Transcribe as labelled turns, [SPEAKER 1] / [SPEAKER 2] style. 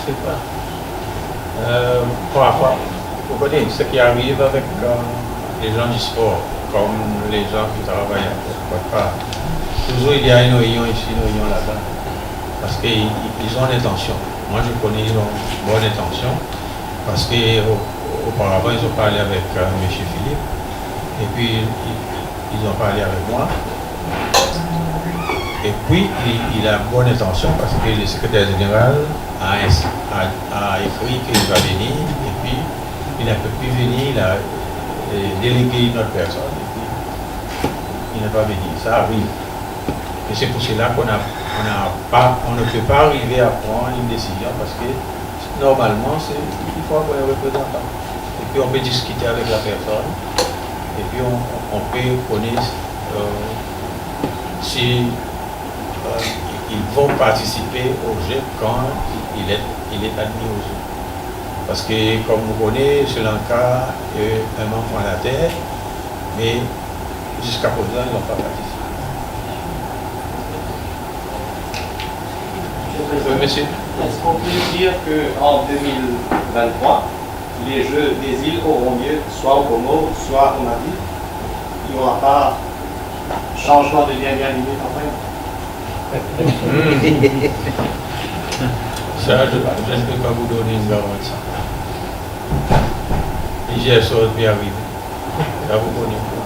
[SPEAKER 1] sais pas. Parfois, vous connaissez ce qui arrive avec les gens du sport, comme les gens qui travaillent à quelque part. Toujours il y a une réunion ici, une réunion là-bas. Parce qu'ils ont l'intention. Moi je connais, ils ont une bonne intention. Parce qu'auparavant, ils ont parlé avec M. Philippe. Et puis, ils ont parlé avec moi. Et puis, il a bonne intention parce que le secrétaire général a écrit qu'il va venir. Et puis, il n'a plus venir, il a délégué une autre personne. Et puis, il n'a pas venu. Ça arrive. Et c'est pour cela qu'on ne peut pas arriver à prendre une décision parce que normalement, il faut avoir un représentant. Et puis, on peut discuter avec la personne. Et puis, on peut connaître si ils vont participer au jeu quand il est admis au jeu. Parce que, comme vous connaissez, Sri Lanka est un membre fondateur, mais jusqu'à présent, ils n'ont pas participé. Oui, monsieur.
[SPEAKER 2] Est-ce qu'on peut dire qu'en 2023, les Jeux des îles auront lieu soit au Comores, soit au Maldives? Il n'y aura pas changement de lien limite après?
[SPEAKER 1] Ça, je ne peux pas vous donner une garantie. J'ai sorti bien arrivé. Ça vous connaissez.